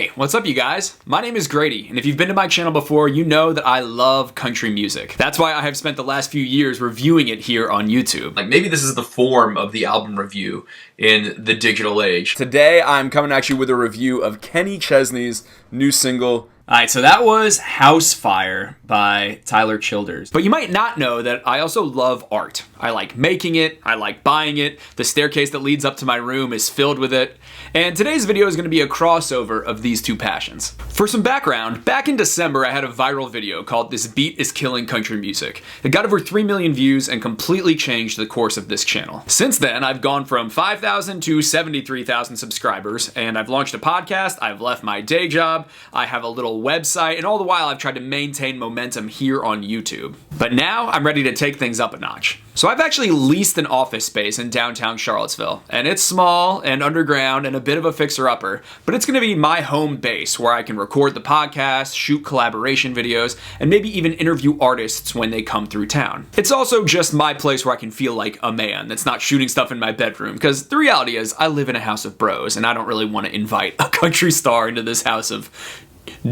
Hey, what's up you guys? My name is Grady, and if you've been to my channel before, you know that I love country music. That's why I have spent the last few years reviewing it here on YouTube. Like maybe this is the form of the album review in the digital age. Today I'm coming at you with a review of Kenny Chesney's new single. Alright, so that was House Fire by Tyler Childers. But you might not know that I also love art. I like making it, I like buying it, the staircase that leads up to my room is filled with it, and today's video is going to be a crossover of these two passions. For some background, back in December I had a viral video called This Beat is Killing Country Music. It got over 3 million views and completely changed the course of this channel. Since then, I've gone from 5,000 to 73,000 subscribers, and I've launched a podcast, I've left my day job, I have a little website, and all the while I've tried to maintain momentum here on YouTube. But now I'm ready to take things up a notch. So I've actually leased an office space in downtown Charlottesville, and it's small and underground and a bit of a fixer-upper, but it's going to be my home base where I can record the podcast, shoot collaboration videos, and maybe even interview artists when they come through town. It's also just my place where I can feel like a man that's not shooting stuff in my bedroom, because the reality is I live in a house of bros, and I don't really want to invite a country star into this house of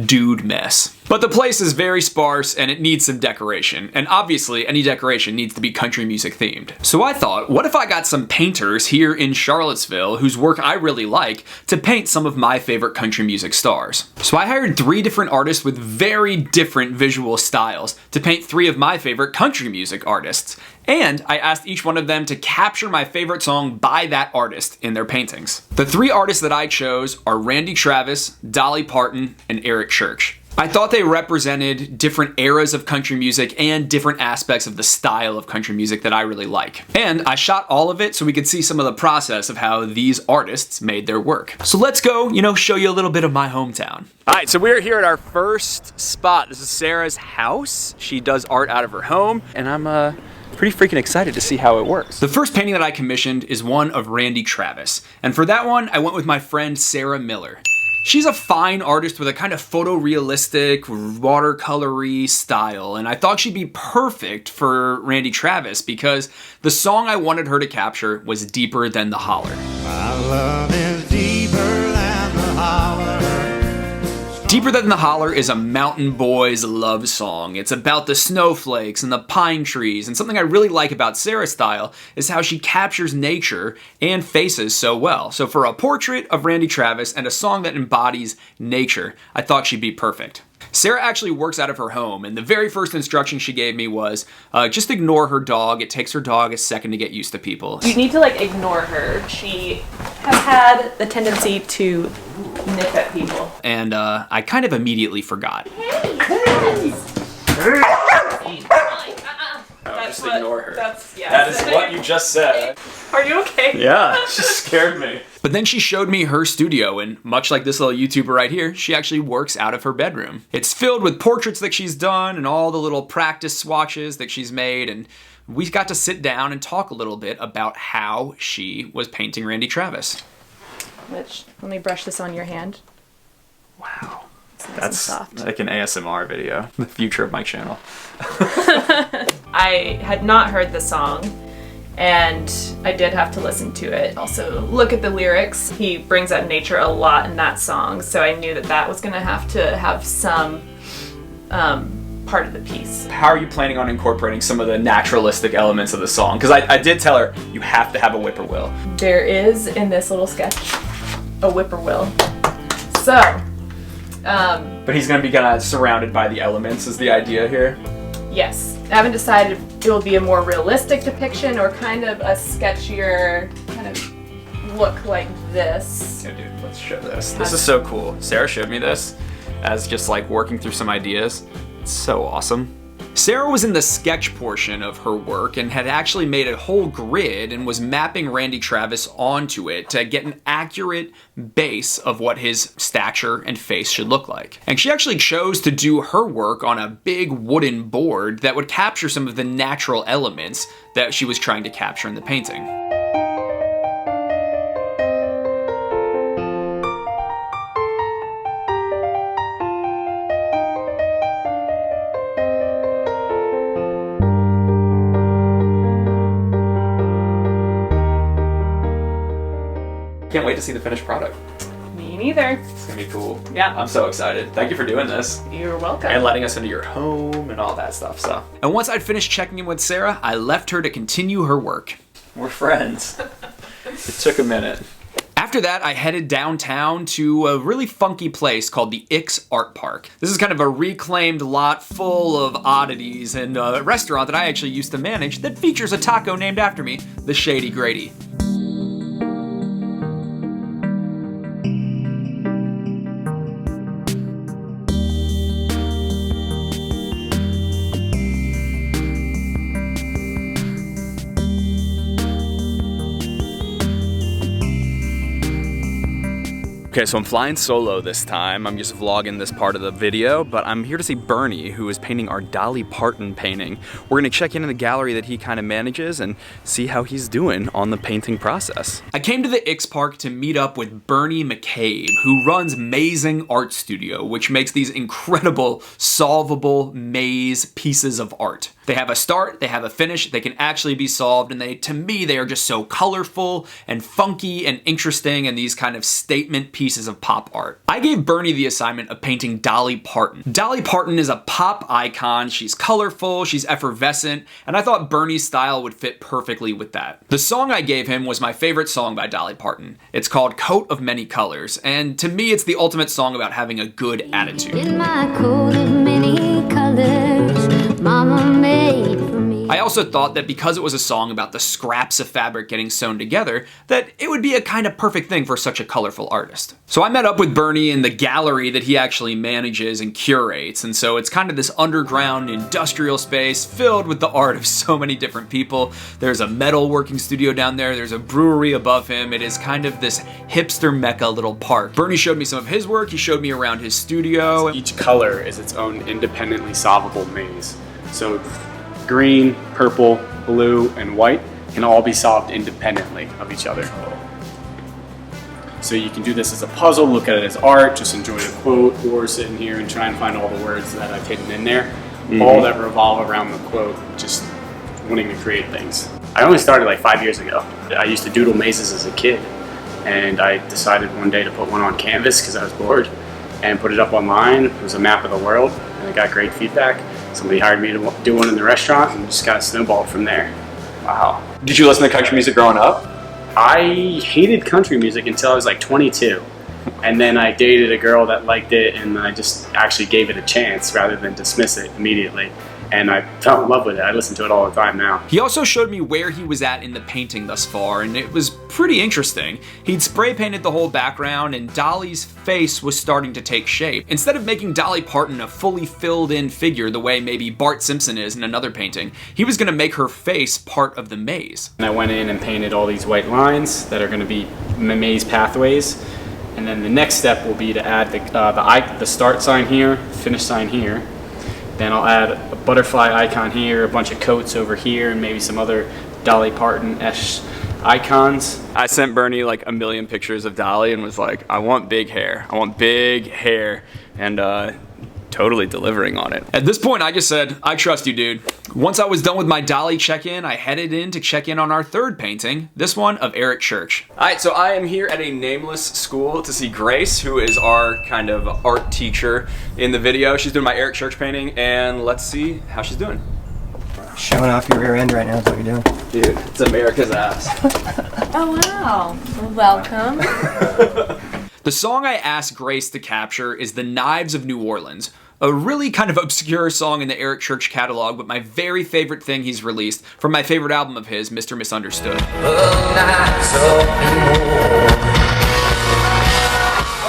dude mess. But the place is very sparse and it needs some decoration, and obviously any decoration needs to be country music themed. So I thought, what if I got some painters here in Charlottesville whose work I really like to paint some of my favorite country music stars. So I hired 3 different artists with very different visual styles to paint 3 of my favorite country music artists. And I asked each one of them to capture my favorite song by that artist in their paintings. The 3 artists that I chose are Randy Travis, Dolly Parton, and Eric Church. I thought they represented different eras of country music and different aspects of the style of country music that I really like. And I shot all of it so we could see some of the process of how these artists made their work. So let's go, show you a little bit of my hometown. All right, so we're here at our first spot. This is Sarah's house. She does art out of her home, and I'm pretty freaking excited to see how it works. The first painting that I commissioned is one of Randy Travis, and for that one, I went with my friend Sarah Miller. She's a fine artist with a kind of photorealistic, watercolory style, and I thought she'd be perfect for Randy Travis because the song I wanted her to capture was Deeper Than the Holler. My love is deeper than the holler. Deeper Than the Holler is a mountain boy's love song. It's about the snowflakes and the pine trees, and something I really like about Sarah's style is how she captures nature and faces so well. So for a portrait of Randy Travis and a song that embodies nature, I thought she'd be perfect. Sarah actually works out of her home, and the very first instruction she gave me was, just ignore her dog. It takes her dog a second to get used to people. You need to ignore her. She has had the tendency to nip at people. And I kind of immediately forgot. That's Just ignore her. Yeah. That is what you just said. Are you okay? Yeah, she scared me. But then she showed me her studio, and much like this little YouTuber right here, she actually works out of her bedroom. It's filled with portraits that she's done and all the little practice swatches that she's made, and we got to sit down and talk a little bit about how she was painting Randy Travis. Let me brush this on your hand. Wow. That's soft. Like an ASMR video. The future of my channel. I had not heard the song, and I did have to listen to it. Also, look at the lyrics. He brings up nature a lot in that song, so I knew that that was going to have some part of the piece. How are you planning on incorporating some of the naturalistic elements of the song? Because I did tell her, you have to have a whippoorwill. There is, in this little sketch, a whippoorwill. So, but he's going to be kind of surrounded by the elements is the idea here. yes. I haven't decided if it will be a more realistic depiction or kind of a sketchier kind of look like this. Yeah, dude, let's show this. This is so cool. Sarah showed me this as just working through some ideas. It's so awesome. Sarah was in the sketch portion of her work and had actually made a whole grid and was mapping Randy Travis onto it to get an accurate base of what his stature and face should look like. And she actually chose to do her work on a big wooden board that would capture some of the natural elements that she was trying to capture in the painting. Can't wait to see the finished product. Me neither. It's gonna be cool. Yeah. I'm so excited. Thank you for doing this. You're welcome. And letting us into your home and all that stuff. So. And once I'd finished checking in with Sarah, I left her to continue her work. We're friends. It took a minute. After that, I headed downtown to a really funky place called the Ix Art Park. This is kind of a reclaimed lot full of oddities and a restaurant that I actually used to manage that features a taco named after me, the Shady Grady. Okay, so I'm flying solo this time. I'm just vlogging this part of the video, but I'm here to see Bernie, who is painting our Dolly Parton painting. We're gonna check in the gallery that he kind of manages and see how he's doing on the painting process. I came to the Ix Park to meet up with Bernie McCabe, who runs Mazing Art Studio, which makes these incredible, solvable maze pieces of art. They have a start, they have a finish, they can actually be solved, and to me, they are just so colorful and funky and interesting, and these kind of statement pieces of pop art. I gave Bernie the assignment of painting Dolly Parton. Dolly Parton is a pop icon, she's colorful, she's effervescent, and I thought Bernie's style would fit perfectly with that. The song I gave him was my favorite song by Dolly Parton. It's called Coat of Many Colors, and to me, it's the ultimate song about having a good attitude. In my coat of many colors, Mama made for me. I also thought that because it was a song about the scraps of fabric getting sewn together, that it would be a kind of perfect thing for such a colorful artist. So I met up with Bernie in the gallery that he actually manages and curates, and so it's kind of this underground industrial space filled with the art of so many different people. There's a metalworking studio down there, there's a brewery above him. It is kind of this hipster mecca little park. Bernie showed me some of his work, he showed me around his studio. Each color is its own independently solvable maze. So green, purple, blue, and white can all be solved independently of each other. So you can do this as a puzzle, look at it as art, just enjoy a quote, or sit in here and try and find all the words that I've hidden in there. All that revolve around the quote, just wanting to create things. I only started like 5 years ago. I used to doodle mazes as a kid, and I decided one day to put one on canvas because I was bored and put it up online. It was a map of the world, and I got great feedback. Somebody hired me to do one in the restaurant and just got snowballed from there. Wow. Did you listen to country music growing up? I hated country music until I was like 22. And then I dated a girl that liked it, and I just actually gave it a chance rather than dismiss it immediately. And I fell in love with it. I listen to it all the time now. He also showed me where he was at in the painting thus far, and it was pretty interesting. He'd spray painted the whole background, and Dolly's face was starting to take shape. Instead of making Dolly Parton a fully filled in figure the way maybe Bart Simpson is in another painting, he was gonna make her face part of the maze. And I went in and painted all these white lines that are gonna be maze pathways. And then the next step will be to add the start sign here, finish sign here. Then I'll add a butterfly icon here, a bunch of coats over here, and maybe some other Dolly Parton-esque icons. I sent Bernie like a million pictures of Dolly and was like, I want big hair. I want big hair. And totally delivering on it. At this point, I just said, I trust you, dude. Once I was done with my Dolly check-in, I headed in to check in on our third painting, this one of Eric Church. All right, so I am here at a nameless school to see Grace, who is our kind of art teacher in the video. She's doing my Eric Church painting, and let's see how she's doing. Showing off your rear end right now is what you're doing. Dude, it's America's ass. Oh, wow. Welcome. The song I asked Grace to capture is The Knives of New Orleans, a really kind of obscure song in the Eric Church catalog, but my very favorite thing he's released from my favorite album of his, Mr. Misunderstood.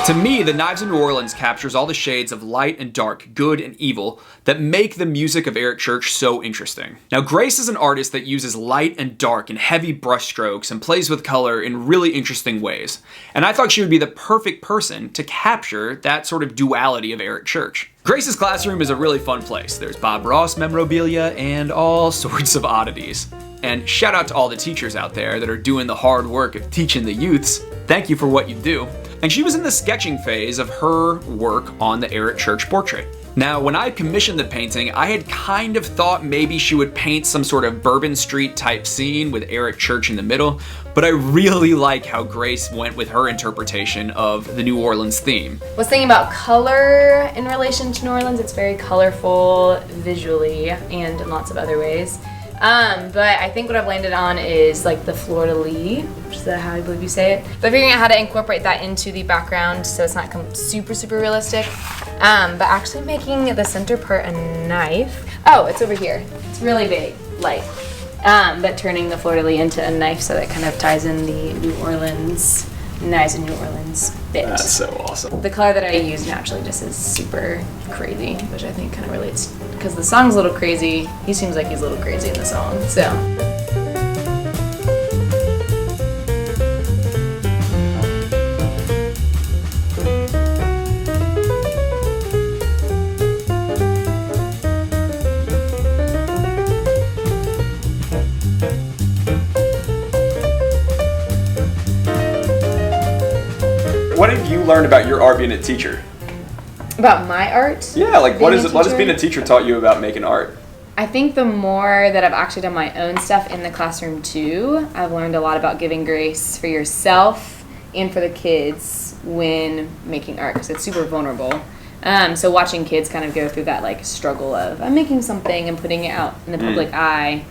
To me, The Knives of New Orleans captures all the shades of light and dark, good and evil, that make the music of Eric Church so interesting. Now, Grace is an artist that uses light and dark and heavy brushstrokes and plays with color in really interesting ways. And I thought she would be the perfect person to capture that sort of duality of Eric Church. Grace's classroom is a really fun place. There's Bob Ross memorabilia and all sorts of oddities. And shout out to all the teachers out there that are doing the hard work of teaching the youths. Thank you for what you do. And she was in the sketching phase of her work on the Eric Church portrait. Now, when I commissioned the painting, I had kind of thought maybe she would paint some sort of Bourbon Street type scene with Eric Church in the middle, But I really like how Grace went with her interpretation of the New Orleans theme. I was thinking about color in relation to New Orleans. It's very colorful visually and in lots of other ways. But I think what I've landed on is like the fleur-de-lis, which is how I believe you say it. But figuring out how to incorporate that into the background so it's not super realistic. But actually making the center part a knife. Oh, it's over here. It's really big, light. But turning the fleur-de-lis into a knife so that kind of ties in the New Orleans, knives in New Orleans bit. That's so awesome. The color that I use naturally just is super crazy, which I think kind of relates, because the song's a little crazy. He seems like he's a little crazy in the song, so. What have you learned about your art being a teacher? About my art? Yeah, like what is it? What has being a teacher teacher taught you about making art? I think the more that I've actually done my own stuff in the classroom too, I've learned a lot about giving grace for yourself and for the kids when making art, because it's super vulnerable. So watching kids kind of go through that like struggle of I'm making something and putting it out in the public eye.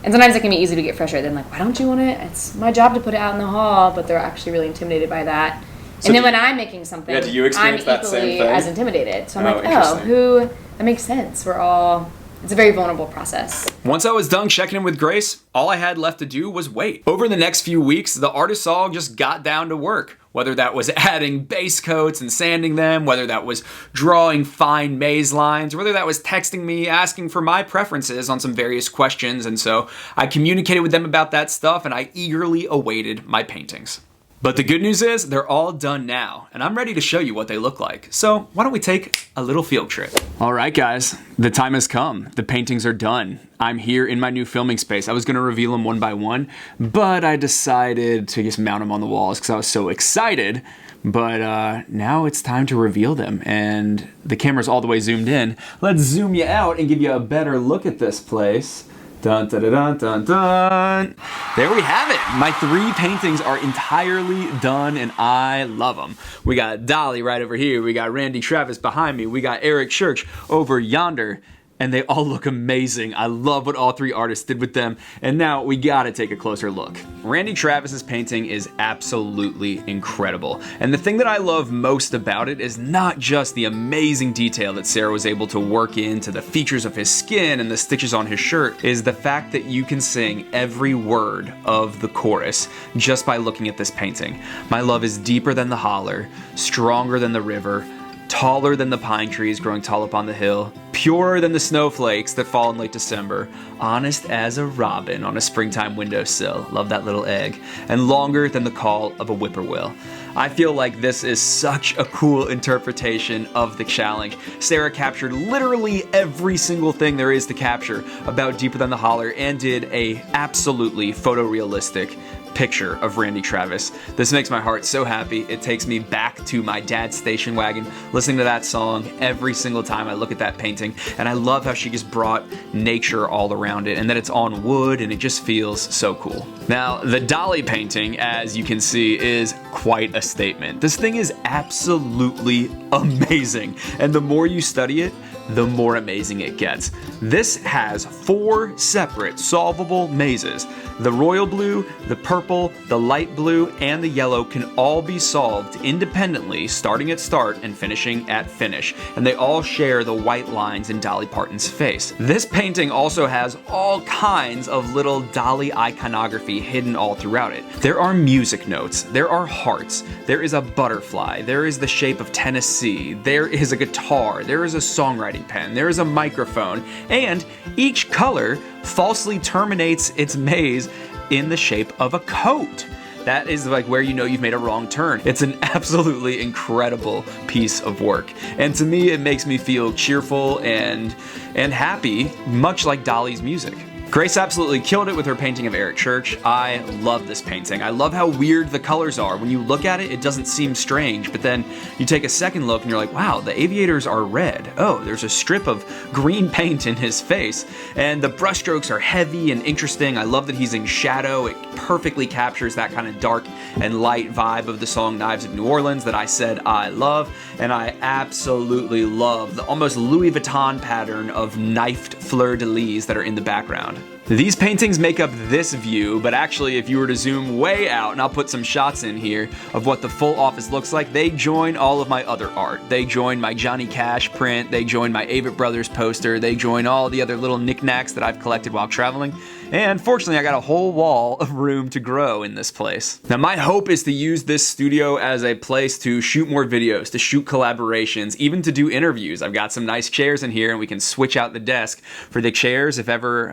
And sometimes it can be easy to get frustrated and like, why don't you want it? It's my job to put it out in the hall, but they're actually really intimidated by that. So and then when I'm making something, do you experience I'm that same equally thing? as intimidated. So I'm like, interesting. that makes sense. It's a very vulnerable process. Once I was done checking in with Grace, all I had left to do was wait. Over the next few weeks, the artists all just got down to work. Whether that was adding base coats and sanding them, whether that was drawing fine maze lines, or whether that was texting me asking for my preferences on some various questions. And so I communicated with them about that stuff, and I eagerly awaited my paintings. But the good news is they're all done now, and I'm ready to show you what they look like. So why don't we take a little field trip? All right, guys, the time has come. The paintings are done. I'm here in my new filming space. I was gonna reveal them one by one, but I decided to just mount them on the walls because I was so excited. But now it's time to reveal them, and the camera's all the way zoomed in. Let's zoom you out and give you a better look at this place. Dun, dun, dun, dun, dun, dun. There we have it. My 3 paintings are entirely done and I love them. We got Dolly right over here. We got Randy Travis behind me. We got Eric Church over yonder. And they all look amazing. I love what all 3 artists did with them. And now we gotta take a closer look. Randy Travis's painting is absolutely incredible. And the thing that I love most about it is not just the amazing detail that Sarah was able to work into the features of his skin and the stitches on his shirt, is the fact that you can sing every word of the chorus just by looking at this painting. My love is deeper than the holler, stronger than the river, taller than the pine trees growing tall up on the hill, purer than the snowflakes that fall in late December, honest as a robin on a springtime windowsill, love that little egg, and longer than the call of a whippoorwill. I feel like this is such a cool interpretation of the challenge. Sarah captured literally every single thing there is to capture about Deeper Than the Holler and did a absolutely photorealistic picture of Randy Travis. This makes my heart so happy. It takes me back to my dad's station wagon, listening to that song every single time I look at that painting. And I love how she just brought nature all around it and that it's on wood and it just feels so cool. Now, the Dolly painting, as you can see, is quite a statement. This thing is absolutely amazing. And the more you study it, the more amazing it gets. This has 4 separate solvable mazes. The royal blue, the purple, the light blue, and the yellow can all be solved independently, starting at start and finishing at finish. And they all share the white lines in Dolly Parton's face. This painting also has all kinds of little Dolly iconography hidden all throughout it. There are music notes, there are hearts, there is a butterfly, there is the shape of Tennessee, there is a guitar, there is a songwriting pen, there is a microphone, and each color falsely terminates its maze in the shape of a coat. That is like where you know you've made a wrong turn. It's an absolutely incredible piece of work. And to me, it makes me feel cheerful and happy, much like Dolly's music. Grace absolutely killed it with her painting of Eric Church. I love this painting. I love how weird the colors are. When you look at it, it doesn't seem strange, but then you take a second look and you're like, wow, the aviators are red. Oh, there's a strip of green paint in his face. And the brushstrokes are heavy and interesting. I love that he's in shadow. It perfectly captures that kind of dark and light vibe of the song Knives of New Orleans that I said I love. And I absolutely love the almost Louis Vuitton pattern of knifed fleur-de-lis that are in the background. These paintings make up this view, but actually if you were to zoom way out, and I'll put some shots in here of what the full office looks like, they join all of my other art. They join my Johnny Cash print, they join my Avett Brothers poster, they join all the other little knickknacks that I've collected while traveling. And fortunately, I got a whole wall of room to grow in this place. Now, my hope is to use this studio as a place to shoot more videos, to shoot collaborations, even to do interviews. I've got some nice chairs in here, and we can switch out the desk for the chairs if ever,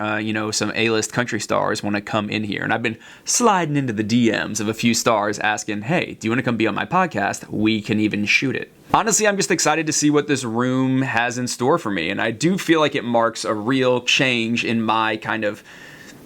some A-list country stars want to come in here. And I've been sliding into the DMs of a few stars asking, hey, do you want to come be on my podcast? We can even shoot it. Honestly, I'm just excited to see what this room has in store for me, and I do feel like it marks a real change in my kind of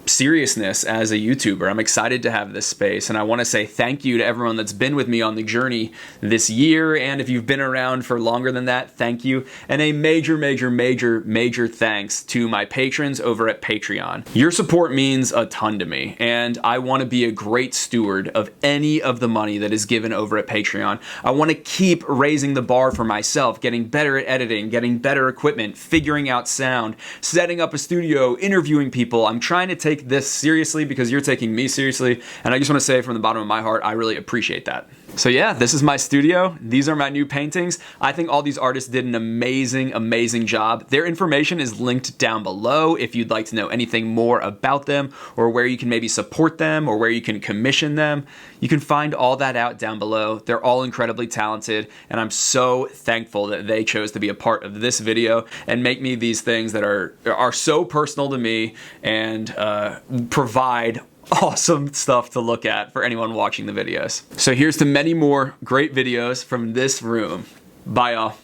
seriousness as a YouTuber. I'm excited to have this space, and I want to say thank you to everyone that's been with me on the journey this year, and if you've been around for longer than that, thank you. And a major thanks to my patrons over at Patreon. Your support means a ton to me, and I want to be a great steward of any of the money that is given over at Patreon. I want to keep raising the bar for myself, getting better at editing, getting better equipment, figuring out sound, setting up a studio, interviewing people. I'm trying to take this seriously because you're taking me seriously, and I just want to say from the bottom of my heart, I really appreciate that. So yeah, this is my studio. These are my new paintings. I think all these artists did an amazing job. Their information is linked down below if you'd like to know anything more about them, or where you can maybe support them, or where you can commission them. You can find all that out down below. They're all incredibly talented, and I'm so thankful that they chose to be a part of this video and make me these things that are so personal to me and provide awesome stuff to look at for anyone watching the videos. So here's to many more great videos from this room. Bye, y'all.